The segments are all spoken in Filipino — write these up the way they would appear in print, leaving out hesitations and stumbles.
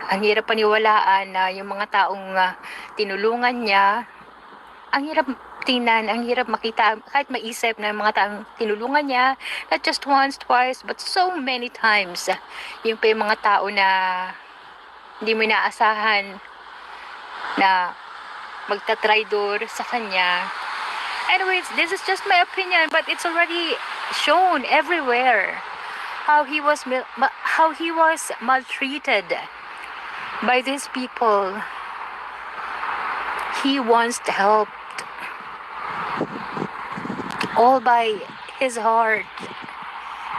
ang hirap paniwalaan na yung mga taong tinulungan niya, ang hirap tingnan, ang hirap makita, kahit maisip na yung mga taong tinulungan niya, not just once, twice, but so many times. Yung pa yung mga tao na hindi mo inaasahan na magtatraidor sa kanya. Anyways, this is just my opinion, but it's already shown everywhere how how he was maltreated by these people. He once helped all by his heart.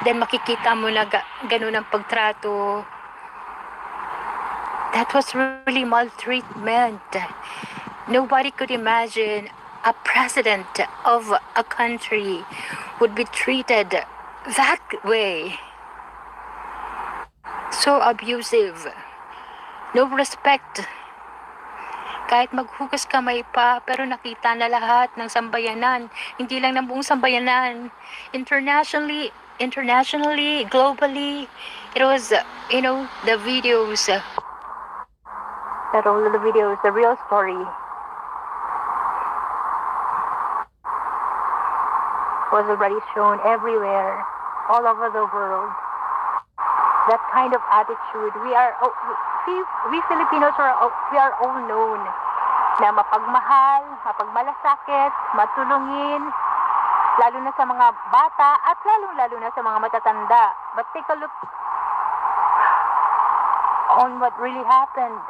Then makikita mo na ganun ang pagtrato. That was really maltreatment. Nobody could imagine a president of a country would be treated that way. So abusive. No respect. Kahit maghugas kamay pa, pero nakita na lahat ng sambayanan. Hindi lang ng buong sambayanan. Internationally, globally, it was, the videos, the real story was already shown everywhere, all over the world. That kind of attitude, we Filipinos we are all known na mapagmahal, mapagmalasakit, matulungin, lalo na sa mga bata at lalo na sa mga matatanda. But take a look on what really happened.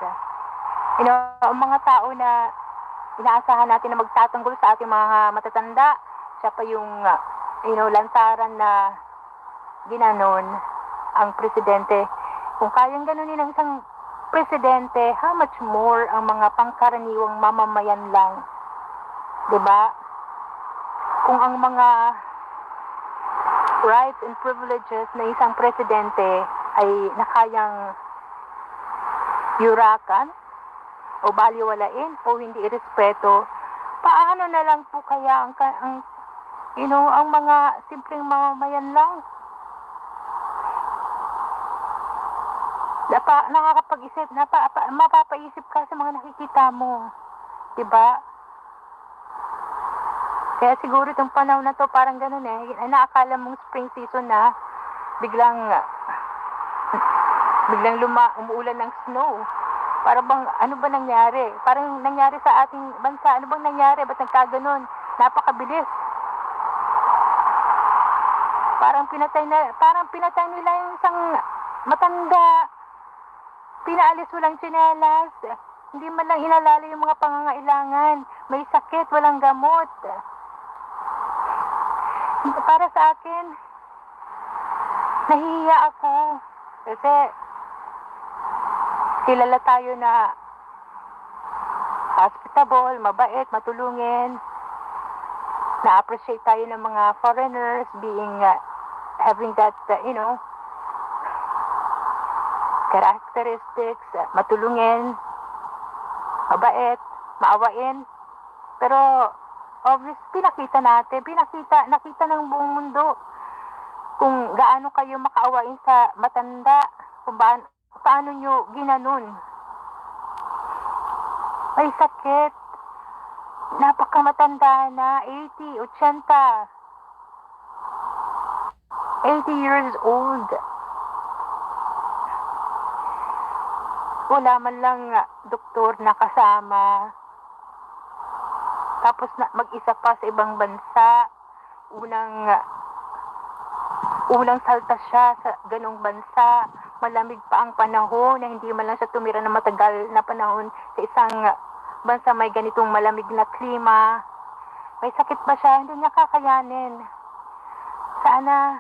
Ang mga tao na inaasahan natin na magtatanggol sa ating mga matatanda, siya pa yung, lantaran na ginanon ang presidente. Kung kayang ganunin ang isang presidente, how much more ang mga pangkaraniwang mamamayan lang. 'Di ba? Kung ang mga rights and privileges ng isang presidente ay nakayang yurakan o baliwalain o hindi irespeto, paano na lang po kaya ang mga simpleng mamamayan lang? Nakakapag-isip, mapapaisip ka sa mga nakikita mo. Diba? Kaya siguro itong panahon na to parang ganun naakala mong spring season na, biglang umuulan ng snow. Para bang, ano ba nangyari? Parang nangyari sa ating bansa. Ano bang nangyari? Ba't nagkaganon? Napakabilis. Parang pinatay nila yung isang matanda. Pinaalis walang tsinelas. Hindi man lang inalala yung mga pangangailangan. May sakit, walang gamot. Para sa akin, nahihiya ako. Kasi, kilala tayo na hospitable, mabait, matulungin. Na-appreciate tayo ng mga foreigners having that, characteristics, matulungin, mabait, maawain. Pero obviously nakita ng buong mundo kung gaano kayo makaawain sa matanda, kung paano nyo ginanon. May sakit, napakamatanda na, 80 years old. Wala man lang doktor na kasama. Tapos mag-isa pa sa ibang bansa. Unang salta siya sa ganong bansa. Malamig pa ang panahon na hindi man lang siya tumira na matagal na panahon sa isang bansa may ganitong malamig na klima. May sakit pa siya, hindi niya kakayanin. Sana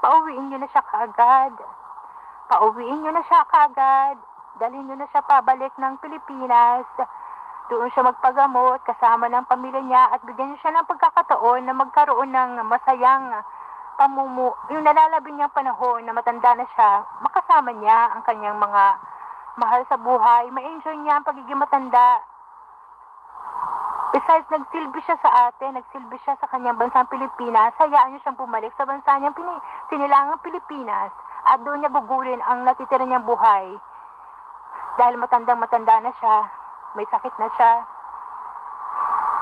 pauwiin niyo na siya kaagad. Dalhin nyo na siya pabalik ng Pilipinas. Doon siya magpagamot kasama ng pamilya niya at bigyan niyo siya ng pagkakataon na magkaroon ng masayang yung nalalabing niyang panahon na matanda na siya, makasama niya ang kanyang mga mahal sa buhay, ma-enjoy niya ang pagiging matanda. Besides, nagsilbi siya sa atin, nagsilbi siya sa kanyang bansang Pilipinas, hayaan niyo siyang bumalik sa bansa niyang sinilangang Pilipinas at doon niya gugulin ang natitira niyang buhay. Dahil matandang-matanda na siya, may sakit na siya.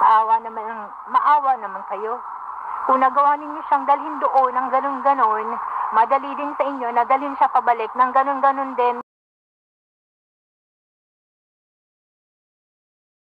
Maawa naman kayo. Kung nagawa ninyo siyang dalhin doon ng ganun-ganon, madali din sa inyo na dalhin siya pabalik ng ganun-ganon din